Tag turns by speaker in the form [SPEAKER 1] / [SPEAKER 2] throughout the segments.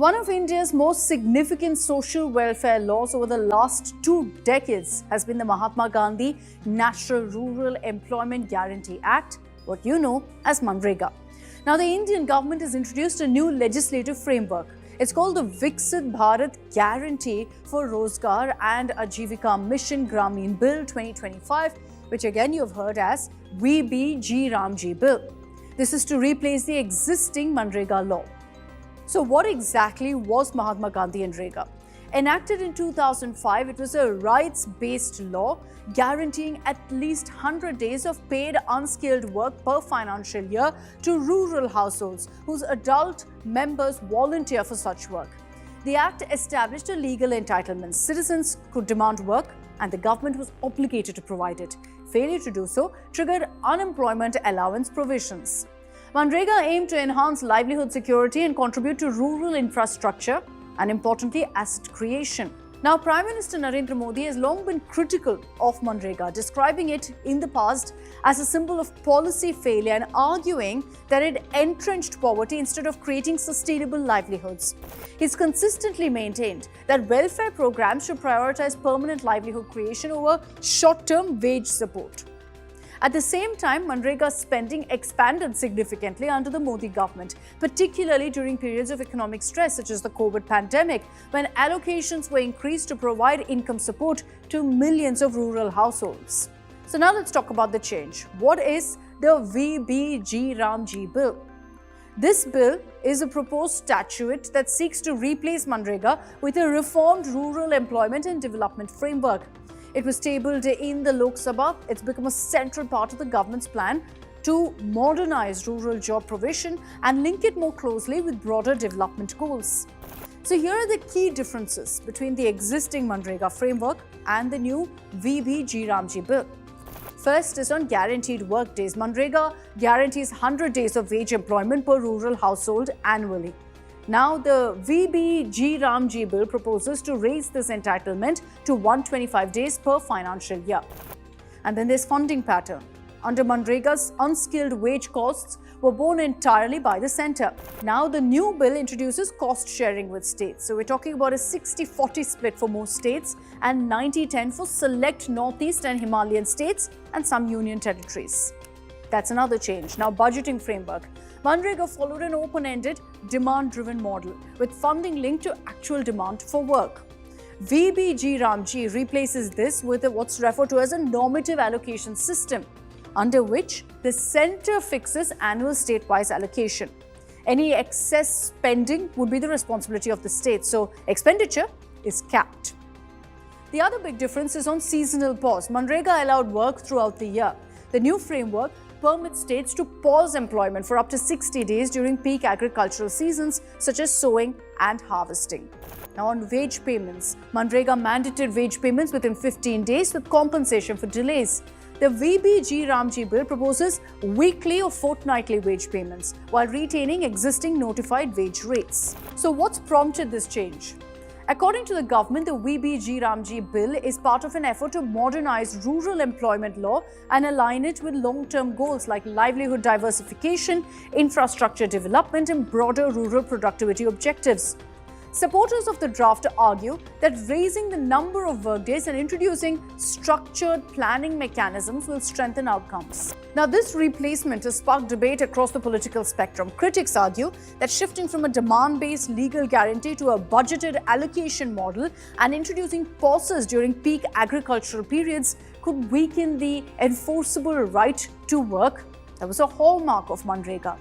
[SPEAKER 1] One of India's most significant social welfare laws over the last 2 decades has been the Mahatma Gandhi National Rural Employment Guarantee Act, what you know as Manreka. Now, the Indian government has introduced a new legislative framework. It's called the Vixit Bharat Guarantee for Rozgar and Ajivika Mission Grameen Bill 2025, which again you have heard as VBG Ram G Bill. This is to replace the existing Manreka law. So what exactly was Mahatma Gandhi NREGA? Enacted in 2005, it was a rights-based law guaranteeing at least 100 days of paid unskilled work per financial year to rural households whose adult members volunteer for such work. The Act established a legal entitlement. Citizens could demand work and the government was obligated to provide it. Failure to do so triggered unemployment allowance provisions. Manreka aimed to enhance livelihood security and contribute to rural infrastructure and, importantly, asset creation. Now, Prime Minister Narendra Modi has long been critical of Manreka, describing it in the past as a symbol of policy failure and arguing that it entrenched poverty instead of creating sustainable livelihoods. He's consistently maintained that welfare programs should prioritize permanent livelihood creation over short-term wage support. At the same time, Manreka's spending expanded significantly under the Modi government, particularly during periods of economic stress such as the COVID pandemic, when allocations were increased to provide income support to millions of rural households. So now let's talk about the change. What is the VBG Ram G Bill? This bill is a proposed statute that seeks to replace Manreka with a reformed rural employment and development framework. It was tabled in the Lok Sabha. It's become a central part of the government's plan to modernize rural job provision and link it more closely with broader development goals. So here are the key differences between the existing Manreka framework and the new VBG Ram G Bill. First is on guaranteed work days. Manreka guarantees 100 days of wage employment per rural household annually. Now, the VBG Ram G Bill proposes to raise this entitlement to 125 days per financial year. And then there's funding pattern. Under Manreka's unskilled wage costs were borne entirely by the centre. Now, the new bill introduces cost sharing with states. So we're talking about a 60-40 split for most states and 90-10 for select Northeast and Himalayan states and some union territories. That's another change. Now, budgeting framework. Manreka followed an open-ended, demand-driven model with funding linked to actual demand for work. VBG Ramg replaces this with what's referred to as a normative allocation system, under which the centre fixes annual state-wise allocation. Any excess spending would be the responsibility of the state, so expenditure is capped. The other big difference is on seasonal pause. Manreka allowed work throughout the year. The new framework permits states to pause employment for up to 60 days during peak agricultural seasons such as sowing and harvesting. Now, on wage payments, Manreka mandated wage payments within 15 days with compensation for delays. The VBG Ramg Bill proposes weekly or fortnightly wage payments while retaining existing notified wage rates. So what's prompted this change? According to the government, the VBG Ramg Bill is part of an effort to modernize rural employment law and align it with long-term goals like livelihood diversification, infrastructure development, and broader rural productivity objectives. Supporters of the draft argue that raising the number of workdays and introducing structured planning mechanisms will strengthen outcomes. Now, this replacement has sparked debate across the political spectrum. Critics argue that shifting from a demand-based legal guarantee to a budgeted allocation model and introducing pauses during peak agricultural periods could weaken the enforceable right to work that was a hallmark of Manreka.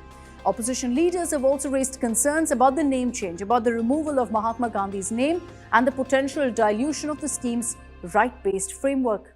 [SPEAKER 1] Opposition leaders have also raised concerns about the name change, about the removal of Mahatma Gandhi's name and the potential dilution of the scheme's right-based framework.